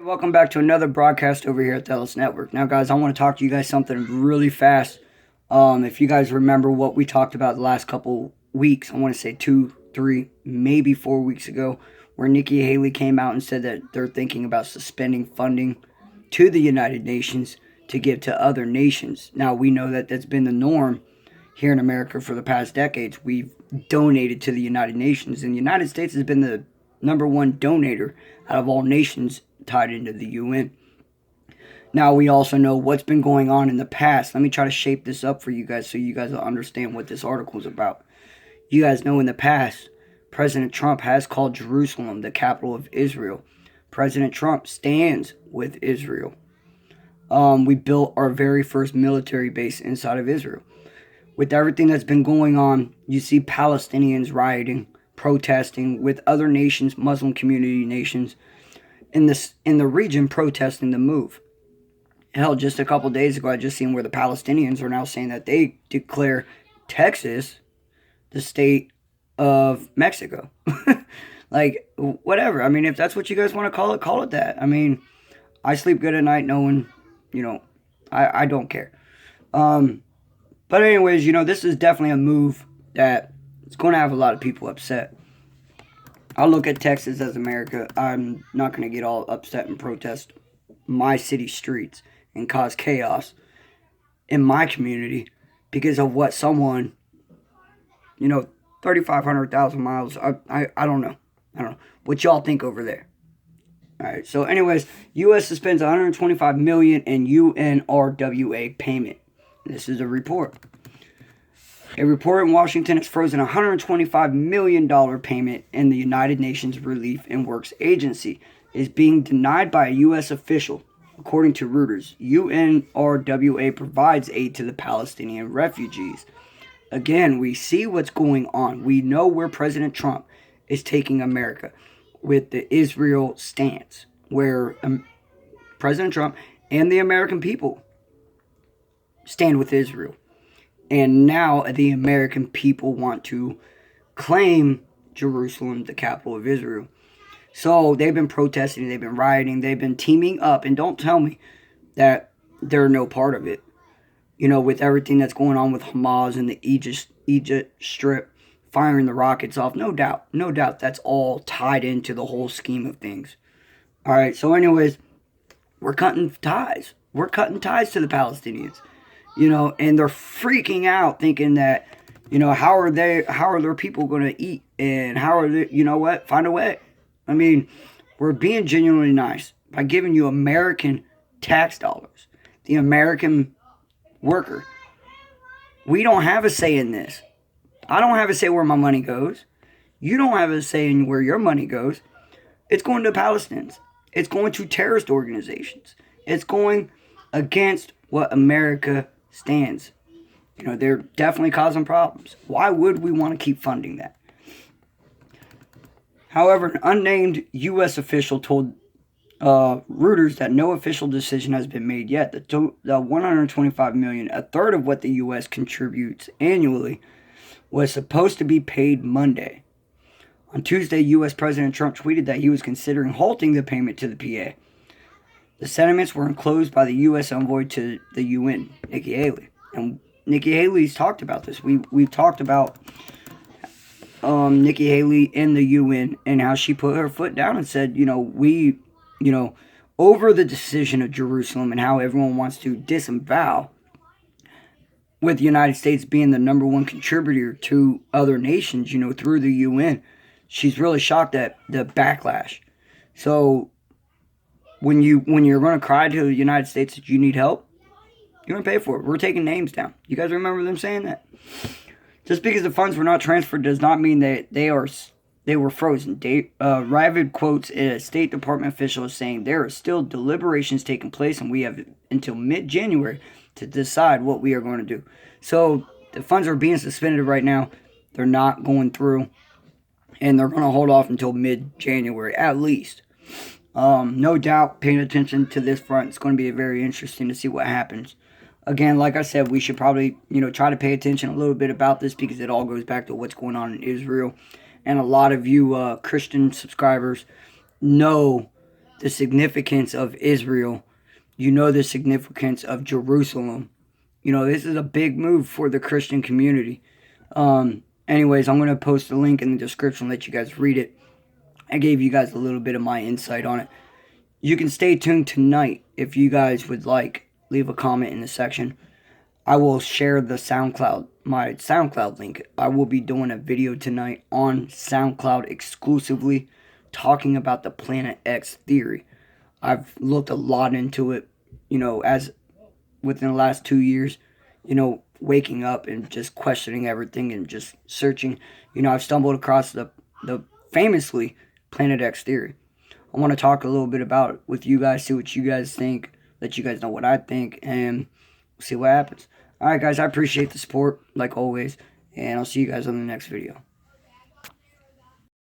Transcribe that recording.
Welcome back to another broadcast over here at the Ellis Network. Now, guys, I want to talk to you guys something really fast. If you guys remember what we talked about the last couple weeks, I want to say 2, 3, maybe 4 weeks ago, where Nikki Haley came out and said that they're thinking about suspending funding to the United Nations to give to other nations. Now, we know that that's been the norm here in America for the past decades. We've donated to the United Nations, and the United States has been the number one donor out of all nations tied into the UN. Now, we also know what's been going on in the past. Let me try to shape this up for you guys so you guys will understand what this article is about. You guys know in the past, President Trump has called Jerusalem the capital of Israel. President Trump stands with Israel. We built our very first military base inside of Israel. With everything that's been going on, you see Palestinians rioting, protesting with other nations, Muslim community nations, in the region protesting the move. Hell, just a couple days ago, I just seen where the Palestinians are now saying that they declare Texas the state of Mexico. Like, whatever. I mean, if that's what you guys want to call it that. I mean, I sleep good at night knowing, I don't care. But anyways, this is definitely a move that it's going to have a lot of people upset. I look at Texas as America. I'm not going to get all upset and protest my city streets and cause chaos in my community because of what someone, 3,500 miles, I don't know. I don't know what y'all think over there. All right, so anyways, U.S. suspends $125 million in UNRWA payment. This is a report. A report in Washington has frozen a $125 million payment in the United Nations Relief and Works Agency. It is being denied by a U.S. official. According to Reuters, UNRWA provides aid to the Palestinian refugees. Again, we see what's going on. We know where President Trump is taking America with the Israel stance, where President Trump and the American people stand with Israel. And now the American people want to claim Jerusalem, the capital of Israel. So they've been protesting, they've been rioting, they've been teaming up. And don't tell me that they're no part of it. With everything that's going on with Hamas and the Egypt Strip firing the rockets off. No doubt that's all tied into the whole scheme of things. All right, so anyways, we're cutting ties. We're cutting ties to the Palestinians. And they're freaking out thinking that, how are their people going to eat? And how are they, find a way. I mean, we're being genuinely nice by giving you American tax dollars. The American worker. We don't have a say in this. I don't have a say where my money goes. You don't have a say in where your money goes. It's going to Palestinians. It's going to terrorist organizations. It's going against what America stands. They're definitely causing problems. Why would we want to keep funding that? However, an unnamed U.S. official told Reuters that no official decision has been made yet. The $125 million, a third of what the U.S. contributes annually, was supposed to be paid Monday. On Tuesday, U.S. President Trump tweeted that he was considering halting the payment to the PA. The sentiments were enclosed by the U.S. envoy to the UN, Nikki Haley. And Nikki Haley's talked about this. We've talked about Nikki Haley in the UN and how she put her foot down and said, over the decision of Jerusalem and how everyone wants to disavow, with the United States being the number one contributor to other nations, through the UN, she's really shocked at the backlash. So when you're going to cry to the United States that you need help, you're going to pay for it. We're taking names down. You guys remember them saying that? Just because the funds were not transferred does not mean that they were frozen. Ravid quotes a State Department official as saying there are still deliberations taking place and we have until mid-January to decide what we are going to do. So the funds are being suspended right now. They're not going through. And they're going to hold off until mid-January at least. No doubt paying attention to this front. It's going to be very interesting to see what happens. Again, like I said, we should probably, try to pay attention a little bit about this because it all goes back to what's going on in Israel. And a lot of you Christian subscribers know the significance of Israel. You know the significance of Jerusalem. You know, this is a big move for the Christian community. Anyways, I'm going to post a link in the description, let you guys read it. I gave you guys a little bit of my insight on it. You can stay tuned tonight if you guys would like. Leave a comment in the section. I will share the SoundCloud, my SoundCloud link. I will be doing a video tonight on SoundCloud exclusively talking about the Planet X theory. I've looked a lot into it, you know, as within the last 2 years, you know, waking up and just questioning everything and just searching. You know, I've stumbled across the famously Planet X theory. I want to talk a little bit about it with you guys, see what you guys think, let you guys know what I think, and see what happens. Alright guys, I appreciate the support, like always, and I'll see you guys on the next video.